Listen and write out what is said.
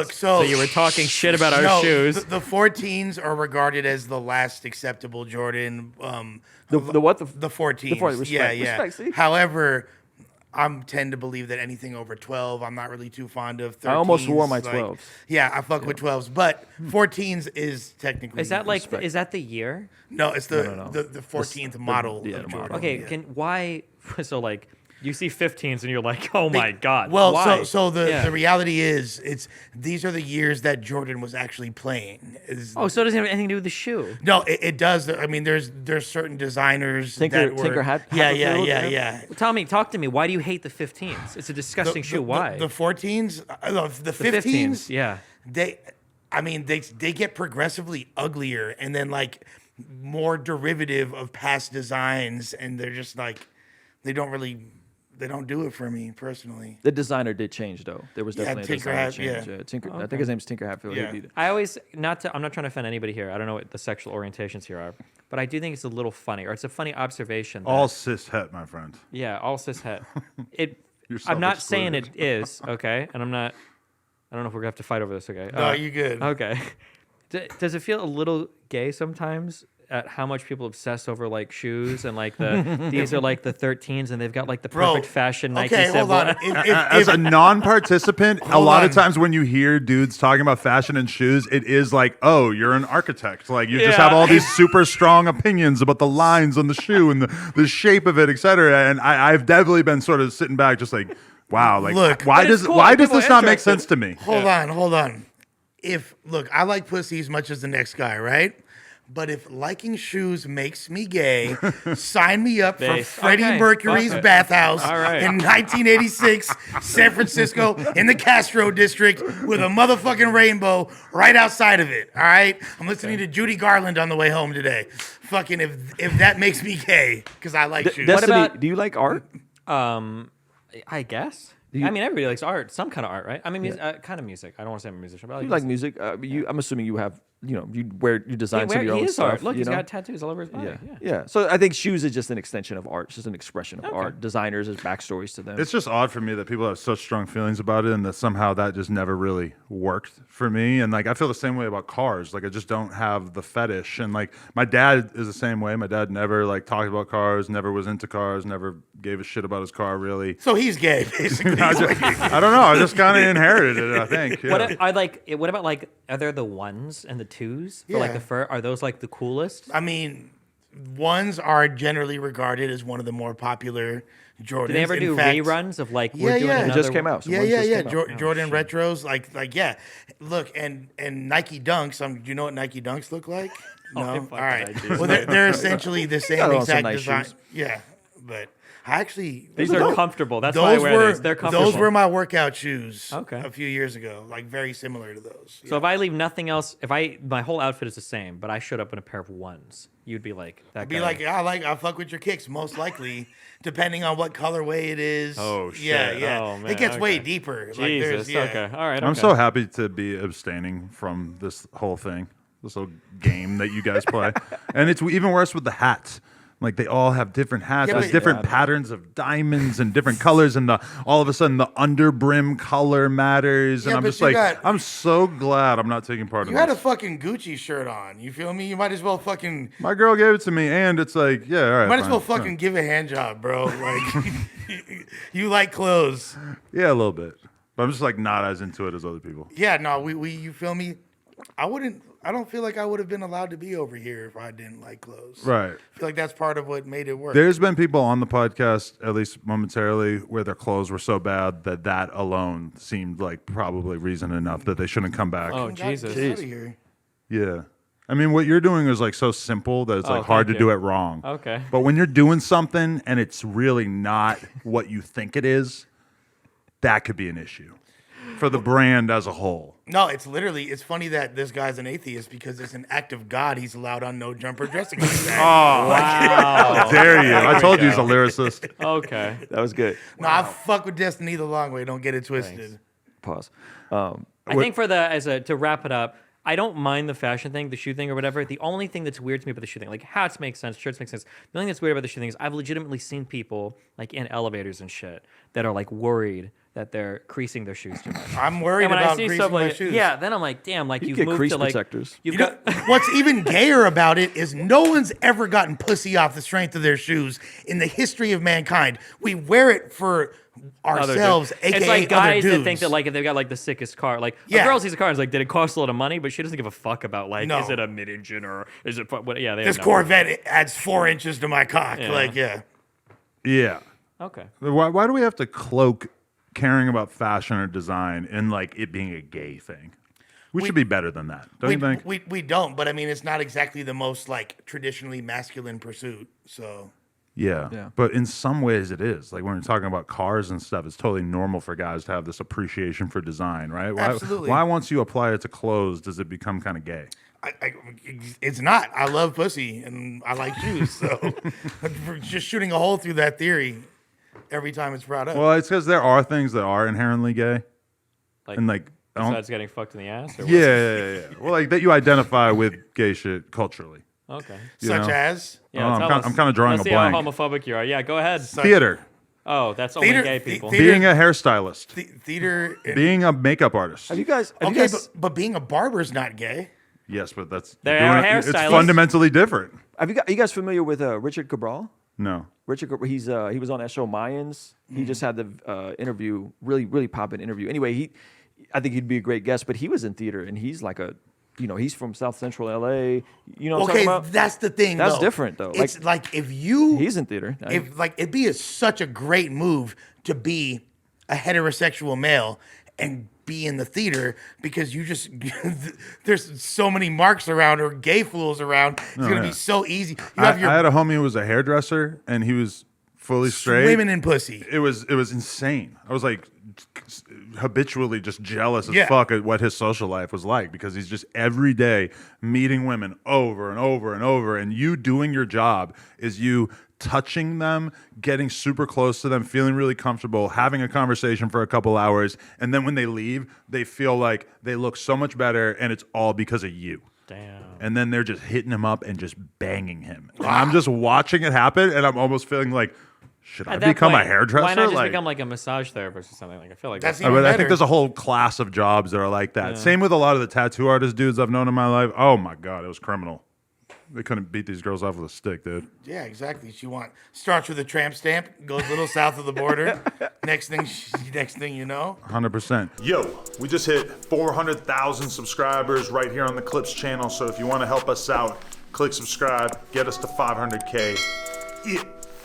Look, so you were talking shit about our no, shoes. The 14s are regarded as the last acceptable Jordan. The what? The 14s. The 14s. Yeah, Respect. yeah. Respect, see? However, I tend to believe that anything over 12, I'm not really too fond of. 13s, I almost wore my like- 12s. Yeah, I fuck with 12s, but 14s is technically. Is that like Respect. is that the year? No, it's the No. the 14th model yeah, of the Jordan. model. Okay, Yeah. can why so like you see 15s and you're like, oh my god. Well, why? so the Yeah. reality is, these are the years that Jordan was actually playing. Oh, so it doesn't have anything to do with the shoe. No, it does. I mean, there's certain designers Tinker- that were. Tinker Hat- yeah, Hatfield, yeah. Talk to me. Why do you hate the 15s? It's a disgusting shoe. Why? The 14s, the 15s, 15s, yeah. They get progressively uglier and then like more derivative of past designs, and they're just like they don't do it for me personally. The designer did change though. There was Yeah, definitely a Tinker design Hat, change. yeah. Tinker. I think his name's Tinker Hatfield. Yeah. I always I'm not trying to offend anybody here. I don't know what the sexual orientations here are, but I do think it's a little funny, or it's a funny observation. That, All cis het, my friend. yeah, all cis het. It. You're I'm not saying it self-excluded. is okay, and I'm not. I don't know if we're gonna have to fight over this. Okay. No, you good. Okay. Does it feel a little gay sometimes at how much people obsess over like shoes and like these are like the 13s and they've got like the Bro, perfect fashion Nike okay, symbol? hold on. As a non-participant, a lot of on. times when you hear dudes talking about fashion and shoes, it is like, oh, you're an architect. Like you just Yeah. have all these super strong opinions about the lines on the shoe and the shape of it, etc. And I've definitely been sort of sitting back, just like, wow, like Look, why but it's does cool. why does People this are not make interested. sense to me? Hold on. Look, I like pussy as much as the next guy, right? But if liking shoes makes me gay, sign me up for Base. Freddie Okay, Mercury's fuck it. bathhouse All right. in 1986, San Francisco, in the Castro district, with a motherfucking rainbow right outside of it. All right, I'm listening to Judy Garland on the way home today. Fucking if that makes me gay, because I like shoes. Destiny, about- do you like art? I guess. I mean, everybody likes art, some kind of art, right? I mean, kind of music. I don't want to say I'm a musician, but I You like music? I'm assuming you have. You design some of your he own is stuff. art. Look, you he's know? got tattoos all over his body. Yeah. So I think shoes is just an extension of art. It's just an expression of art. Designers, there's backstories to them. It's just odd for me that people have such strong feelings about it and that somehow that just never really worked for me. And like, I feel the same way about cars. Like, I just don't have the fetish. And like, my dad is the same way. My dad never like talked about cars, never was into cars, never gave a shit about his car really. So he's gay, basically. I don't know. I just kind of inherited it, I think. Yeah. What about like, are there the ones and the twos for like Yeah. the fur? Are those like the coolest? I mean, ones are generally regarded as one of the more popular Jordans. Do they ever In do fact, reruns of like Yeah, we're doing yeah. It another just came out. So Yeah, one's yeah, just yeah. came out. Jordan retros, like, yeah. Look, and Nike Dunks. Do you know what Nike Dunks look like? No. fuck All right. that, Jesus. Well, they're essentially the same got on some exact nice design. shoes. Yeah, but I actually These are comfortable. That's why I those wear were these. They're comfortable. those were my workout shoes. Okay. A few years ago, like very similar to those. So if I leave nothing else, my whole outfit is the same, but I showed up in a pair of ones, you'd be like that. Be guy. like, I fuck with your kicks, most likely, depending on what colorway it is. Oh, shit. Yeah, yeah. Oh, man, it gets way okay. deeper. Jesus. Yeah. Okay. All right. I'm okay. so happy to be abstaining from this whole thing, this little game that you guys play. And it's even worse with the hats. Like they all have different hats. Yeah, There's but- different patterns of diamonds and different colors, and all of a sudden the underbrim color matters. And Yeah, I'm but just you like, got- I'm so glad I'm not taking part in You had a this. fucking Gucci shirt on. You feel me? You might as well fucking My girl gave it to me, and it's like, yeah, all right. might as fine, well fine. fucking give a hand job, bro. Like you like clothes. Yeah, a little bit. But I'm just like not as into it as other people. Yeah, no, we you feel me? I don't feel like I would have been allowed to be over here if I didn't like clothes. Right. I feel like that's part of what made it work. There's been people on the podcast, at least momentarily, where their clothes were so bad that alone seemed like probably reason enough that they shouldn't come back. Oh, God, Jesus. get out of here. Yeah. I mean, what you're doing is like so simple that it's Oh, like hard to thank do you. it wrong. Okay. But when you're doing something and it's really not what you think it is, that could be an issue for the brand as a whole. No, it's funny that this guy's an atheist because it's an act of God he's allowed on no jumper dressing like that. Wow. How dare you? I told you he's a lyricist. Okay. That was good. No, I fuck with Destiny the long way. Don't get it twisted. Pause. I think to wrap it up, I don't mind the fashion thing, the shoe thing or whatever. The only thing that's weird to me about the shoe thing, like hats make sense, shirts make sense. The only thing that's weird about the shoe thing is I've legitimately seen people like in elevators and shit that are like worried that they're creasing their shoes too much. I'm worried And when I about see greasing stuff my like, shoes. yeah, then I'm like, damn, like You you've get moved crease to like, protectors. you've You know, got, what's even gayer about it is no one's ever gotten pussy off the strength of their shoes in the history of mankind. We wear it for ourselves, aka it's like guys other dudes. that think that like if they've got like the sickest car, like Yeah. a girl sees a car and is like, did it cost a lot of money? But she doesn't give a fuck about like, No. is it a mid-engine or is it what? Yeah, they This have no- Corvette adds 4 inches to my cock. Yeah. Like, yeah. Yeah. Okay. Why do we have to cloak caring about fashion or design in like it being a gay thing? We should be better than that, don't you think? We don't, but I mean, it's not exactly the most like traditionally masculine pursuit. So Yeah. But in some ways it is. Like when we're talking about cars and stuff, it's totally normal for guys to have this appreciation for design, right? Absolutely. Why once you apply it to clothes does it become kind of gay? it's not. I love pussy and I like shoes. So we're just shooting a hole through that theory every time it's brought up. Well, it's because there are things that are inherently gay. Like, And like, I don't, besides getting fucked in the ass? Or what? yeah. Well, like that you identify with gay shit culturally. Okay. you Such know? as Yeah, I'm tell kind- us. I'm kinda drawing Let's a see blank. how homophobic you are. Yeah, go ahead. Theater, Oh, that's only Theater- gay the- people. theater- being a hairstylist, theater. being a makeup artist. Have you guys? Okay, but being a barber's not gay. Yes, but that's They doing are it's hairstylists. fundamentally different. Are you guys familiar with Richard Cabral? No. Richard, he was on that show Mayans. He just had the interview, really poppin' interview. Anyway, I think he'd be a great guest. But he was in theater, and he's like he's from South Central LA. You know what I'm Okay, talking about? that's the thing. That's though. different, though. It's like if you He's in theater. if like it'd be such a great move to be a heterosexual male and be in the theater because you just there's so many marks around or gay fools around. It's gonna yeah. be so easy. You I have your had a homie who was a hairdresser, and he was fully straight. women in pussy. It was insane. I was like habitually just jealous as Yeah. fuck at what his social life was like because he's just every day meeting women over and over and over, and you doing your job is you touching them, getting super close to them, feeling really comfortable, having a conversation for a couple hours, and then when they leave, they feel like they look so much better, and it's all because of you. Damn. And then they're just hitting him up and just banging him. And I'm just watching it happen, and I'm almost feeling like, should I At that become point, a hairdresser? Why not just become like a massage therapist or something? Like I feel like That's that's even But I better. think there's a whole class of jobs that are like that. Yeah. Same with a lot of the tattoo artist dudes I've known in my life. Oh my God, it was criminal. They couldn't beat these girls off with a stick, dude. Yeah, exactly. Starts with a tramp stamp, goes a little south of the border. Next thing you know, 100%. Yo, we just hit 400,000 subscribers right here on the Clips channel. So if you want to help us out, click subscribe, get us to 500K. Yeah.